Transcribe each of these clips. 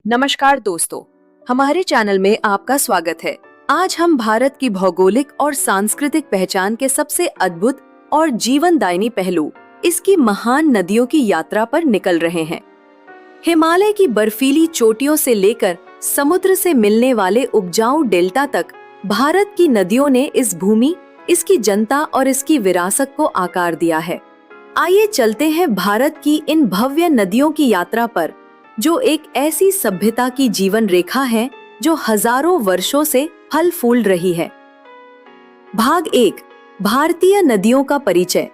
नमस्कार दोस्तों, हमारे चैनल में आपका स्वागत है। आज हम भारत की भौगोलिक और सांस्कृतिक पहचान के सबसे अद्भुत और जीवनदायिनी पहलू, इसकी महान नदियों की यात्रा पर निकल रहे हैं। हिमालय की बर्फीली चोटियों से लेकर समुद्र से मिलने वाले उपजाऊ डेल्टा तक भारत की नदियों ने इस भूमि, इसकी जनता और इसकी विरासत को आकार दिया है। आइए चलते हैं भारत की इन भव्य नदियों की यात्रा पर, जो एक ऐसी सभ्यता की जीवन रेखा है जो हजारों वर्षों से फल फूल रही है। भाग 1, भारतीय नदियों का परिचय।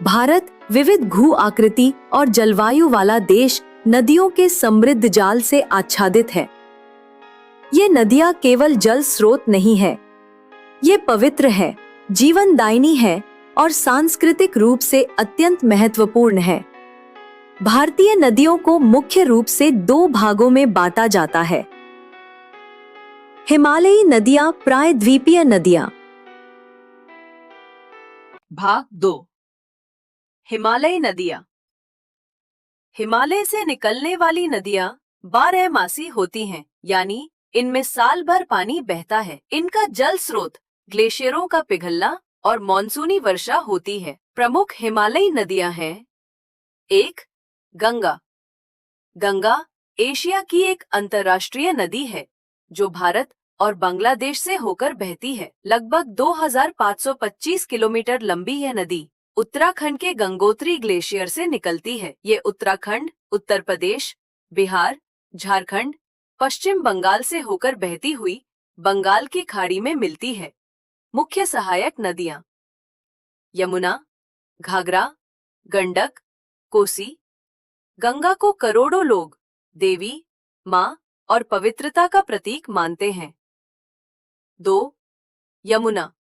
भारत विविध भू आकृति और जलवायु वाला देश नदियों के समृद्ध जाल से आच्छादित है। ये नदियां केवल जल स्रोत नहीं है, ये पवित्र है, जीवनदायिनी है और सांस्कृतिक रूप से अत्यंत महत्वपूर्ण है। भारतीय नदियों को मुख्य रूप से 2 भागों में बांटा जाता है। हिमालयी नदियां, प्रायद्वीपीय नदियां। भाग 2, हिमालयी नदियां। हिमालय से निकलने वाली नदियां 12 मासी होती हैं, यानी इनमें साल भर पानी बहता है। इनका जल स्रोत ग्लेशियरों का पिघलना और मॉनसूनी वर्षा होती है। प्रमुख हिमालयी नदियां हैं। 1, गंगा। गंगा एशिया की एक अंतर्राष्ट्रीय नदी है जो भारत और बांग्लादेश से होकर बहती है। लगभग 2525 किलोमीटर लंबी यह नदी उत्तराखंड के गंगोत्री ग्लेशियर से निकलती है। ये उत्तराखंड, उत्तर प्रदेश, बिहार, झारखंड, पश्चिम बंगाल से होकर बहती हुई बंगाल की खाड़ी में मिलती है। मुख्य सहायक नदियां: यमुना, घाघरा, गंडक, कोसी। गंगा को करोड़ों लोग देवी, मां और पवित्रता का प्रतीक मानते हैं। 2, यमुना।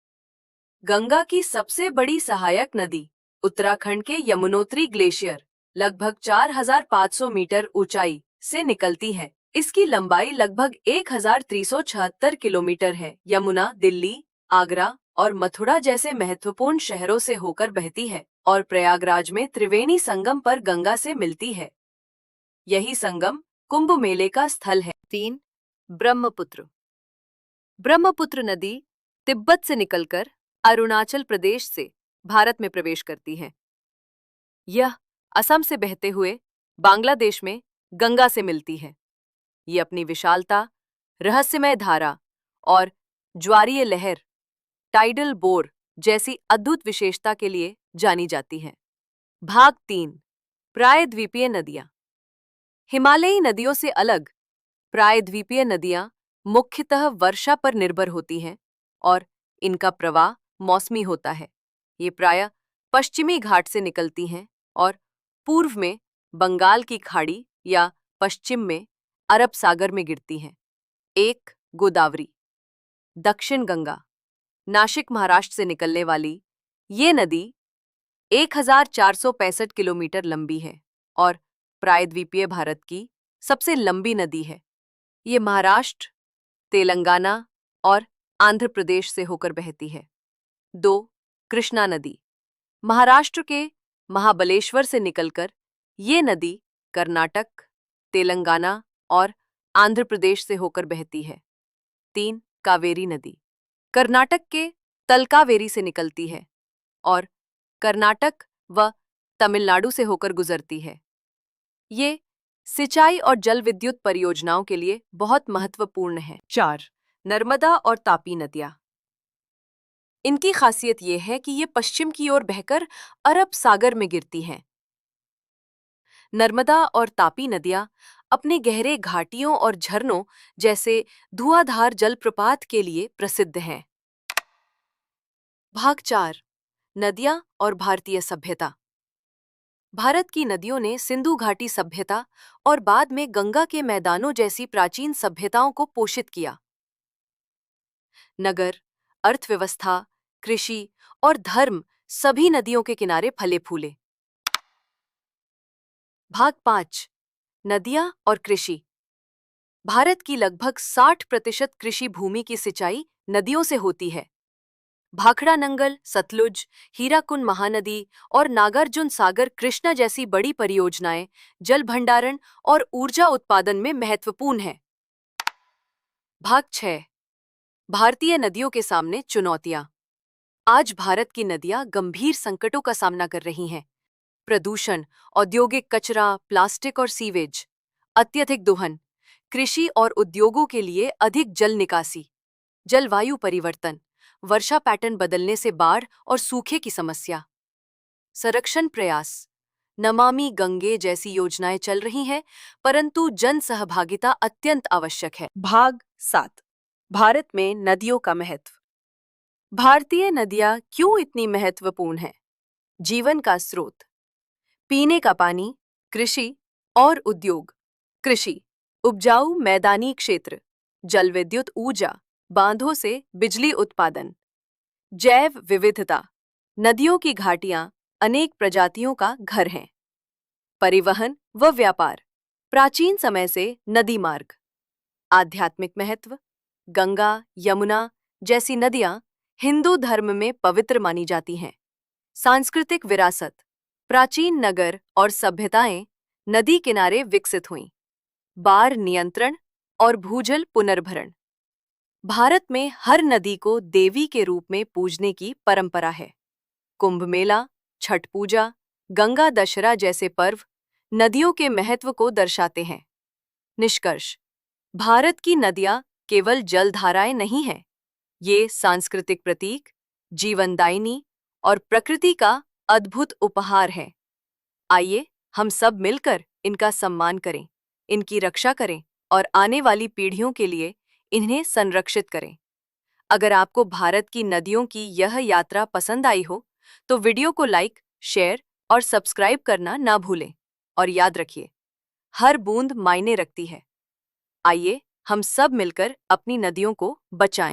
गंगा की सबसे बड़ी सहायक नदी उत्तराखंड के यमुनोत्री ग्लेशियर लगभग 4500 मीटर ऊंचाई से निकलती है। इसकी लंबाई लगभग 1376 किलोमीटर है। यमुना दिल्ली, आगरा और मथुरा जैसे महत्वपूर्ण शहरों से होकर बहती है और प्रयागराज में त्रिवेणी संगम पर गंगा से मिलती है। यही संगम कुंभ मेले का स्थल है। 3, ब्रह्मपुत्र। ब्रह्मपुत्र नदी तिब्बत से निकलकर अरुणाचल प्रदेश से भारत में प्रवेश करती है। यह असम से बहते हुए बांग्लादेश में गंगा से मिलती है। ये अपनी विशालता, रहस्यमय धारा और ज्वारीय लहर, टाइडल बोर जैसी अद्भुत विशेषता के लिए जानी जाती है। भाग 3, प्रायद्वीपीय नदियां। हिमालयी नदियों से अलग प्रायद्वीपीय नदियां मुख्यतः वर्षा पर निर्भर होती हैं और इनका प्रवाह मौसमी होता है। ये प्रायः पश्चिमी घाट से निकलती हैं और पूर्व में बंगाल की खाड़ी या पश्चिम में अरब सागर में गिरती हैं। 1, गोदावरी। दक्षिण गंगा। नासिक, महाराष्ट्र से निकलने वाली ये नदी 1465 किलोमीटर लंबी है और प्रायद्वीपीय भारत की सबसे लंबी नदी है। ये महाराष्ट्र, तेलंगाना और आंध्र प्रदेश से होकर बहती है। 2, कृष्णा नदी। महाराष्ट्र के महाबलेश्वर से निकलकर ये नदी कर्नाटक, तेलंगाना और आंध्र प्रदेश से होकर बहती है। 3, कावेरी नदी। कर्नाटक के तलकावेरी से निकलती है और कर्नाटक व तमिलनाडु से होकर गुजरती है। ये सिंचाई और जल विद्युत परियोजनाओं के लिए बहुत महत्वपूर्ण है। 4, नर्मदा और तापी नदियां। इनकी खासियत यह है कि ये पश्चिम की ओर बहकर अरब सागर में गिरती हैं। नर्मदा और तापी नदियां अपने गहरे घाटियों और झरनों जैसे धुआंधार जलप्रपात के लिए प्रसिद्ध हैं। भाग 4, नदियां और भारतीय सभ्यता। भारत की नदियों ने सिंधु घाटी सभ्यता और बाद में गंगा के मैदानों जैसी प्राचीन सभ्यताओं को पोषित किया। नगर, अर्थव्यवस्था, कृषि और धर्म सभी नदियों के किनारे फले फूले। भाग 5, नदियां और कृषि। भारत की लगभग 60% कृषि भूमि की सिंचाई नदियों से होती है। भाखड़ा नंगल, सतलुज, हीराकुंड महानदी और नागार्जुन सागर कृष्णा जैसी बड़ी परियोजनाएं जल भंडारण और ऊर्जा उत्पादन में महत्वपूर्ण हैं। भाग 6। भारतीय नदियों के सामने चुनौतियां। आज भारत की नदियां गंभीर संकटों का सामना कर रही हैं। प्रदूषण, औद्योगिक कचरा, प्लास्टिक और सीवेज, अत्यधिक दोहन, कृषि और उद्योगों के लिए अधिक जल निकासी, जलवायु परिवर्तन, वर्षा पैटर्न बदलने से बाढ़ और सूखे की समस्या। संरक्षण प्रयास, नमामि गंगे जैसी योजनाएं चल रही हैं, परंतु जन सहभागिता अत्यंत आवश्यक है। भाग 7। भारत में नदियों का महत्व। भारतीय नदियां क्यों इतनी महत्वपूर्ण हैं? जीवन का स्रोत, पीने का पानी, कृषि और उद्योग। कृषि, उपजाऊ मैदानी क्षेत्र, जल विद्युत ऊर्जा, बांधों से बिजली उत्पादन। जैव विविधता, नदियों की घाटियां अनेक प्रजातियों का घर हैं। परिवहन व व्यापार, प्राचीन समय से नदी मार्ग। आध्यात्मिक महत्व, गंगा, यमुना जैसी नदियां हिंदू धर्म में पवित्र मानी जाती हैं। सांस्कृतिक विरासत, प्राचीन नगर और सभ्यताएं नदी किनारे विकसित हुईं। बाढ़ नियंत्रण और भूजल पुनर्भरण। भारत में हर नदी को देवी के रूप में पूजने की परंपरा है। कुंभ मेला, छठ पूजा, गंगा दशहरा जैसे पर्व नदियों के महत्व को दर्शाते हैं। निष्कर्ष, भारत की नदियां केवल जलधाराएं नहीं हैं, ये सांस्कृतिक प्रतीक, जीवनदायिनी और प्रकृति का अद्भुत उपहार है। आइए हम सब मिलकर इनका सम्मान करें, इनकी रक्षा करें और आने वाली पीढ़ियों के लिए इन्हें संरक्षित करें। अगर आपको भारत की नदियों की यह यात्रा पसंद आई हो, तो वीडियो को लाइक, शेयर और सब्सक्राइब करना ना भूलें। और याद रखिए, हर बूंद मायने रखती है। आइए हम सब मिलकर अपनी नदियों को बचाएं।